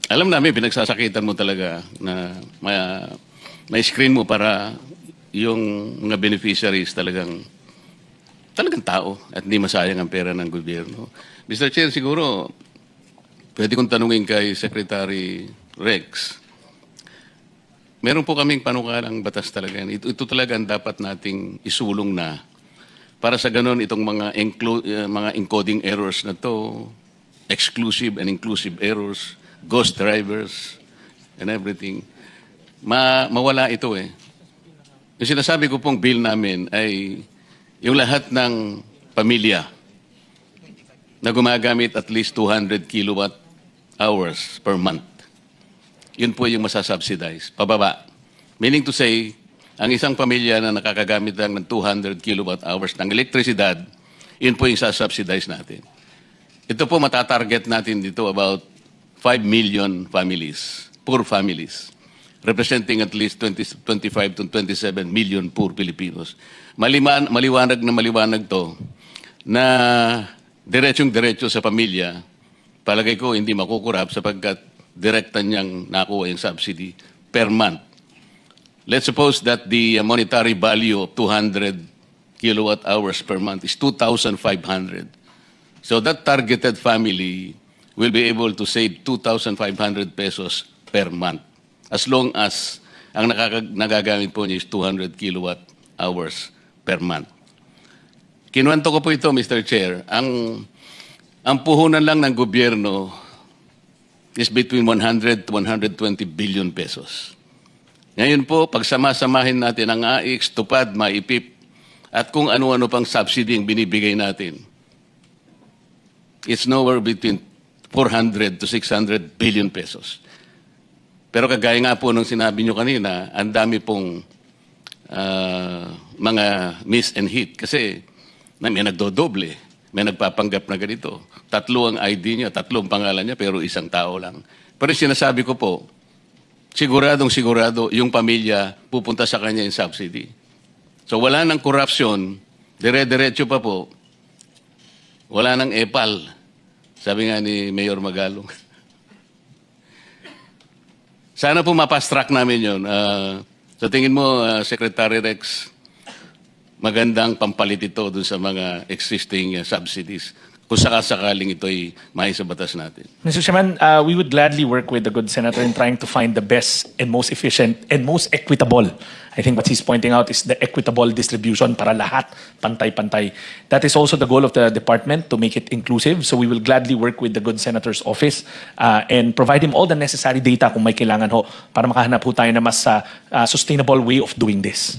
Alam namin, pinagsasakitan mo talaga na may screen mo para yung mga beneficiaries talagang tao at hindi masayang ang pera ng gobyerno. Mr. Chair, siguro pwede kong tanungin kay Secretary Rex. Meron po kaming panukalang batas talaga. Ito talaga ang dapat nating isulong na para sa ganun itong mga encoding errors na to, exclusive and inclusive errors, ghost drivers, and everything, mawala ito eh. Yung sinasabi ko pong bill namin ay yung lahat ng pamilya na gumagamit at least 200 kilowatt hours per month. Yun po yung masasubsidize, pababa. Meaning to say, ang isang pamilya na nakakagamit lang ng 200 kilowatt hours ng elektrisidad, yun po yung sasubsidize natin. Ito po matatarget natin dito about 5 million families, poor families, representing at least 25 to 27 million poor Filipinos. Maliwanag to na diretsong-diretso sa pamilya, palagay ko hindi makukurap sapagkat direkta niyang nakuha yung subsidy per month. Let's suppose that the monetary value of 200 kilowatt hours per month is 2,500. So that targeted family will be able to save 2,500 pesos per month as long as ang nagagamit po niya is 200 kilowatt hours per month. Kinuwento ko po ito, Mr. Chair. Ang puhunan lang ng gobyerno is between 100 to 120 billion pesos. Ngayon po, pagsama-samahin natin ang AIX, TUPAD, MAIPIP, at kung ano-ano pang subsidy ang binibigay natin, it's nowhere between 400 to 600 billion pesos. Pero kagaya nga po nung sinabi nyo kanina, ang dami pong mga miss and hit. Kasi may nagdodoble, may nagpapanggap na ganito. 3 ang ID niya, 3 ang pangalan niya, pero isang tao lang. Pero sinasabi ko po, siguradong-sigurado yung pamilya pupunta sa kanya yung subsidy. So wala nang corruption, dire-diretso pa po, wala nang epal. Sabi nga ni Mayor Magalong. Sana po mapast-track namin yun. Sa tingin mo, Secretary Rex, magandang pampalit ito dun sa mga existing subsidies kung sakasakaling ito ay sa batas natin. Mr. Chairman, we would gladly work with the good senator in trying to find the best and most efficient and most equitable. I think what he's pointing out is the equitable distribution para lahat, pantay-pantay. That is also the goal of the department, to make it inclusive. So we will gladly work with the good senator's office and provide him all the necessary data kung may kailangan ho para makahanap ho tayo na mas sustainable way of doing this.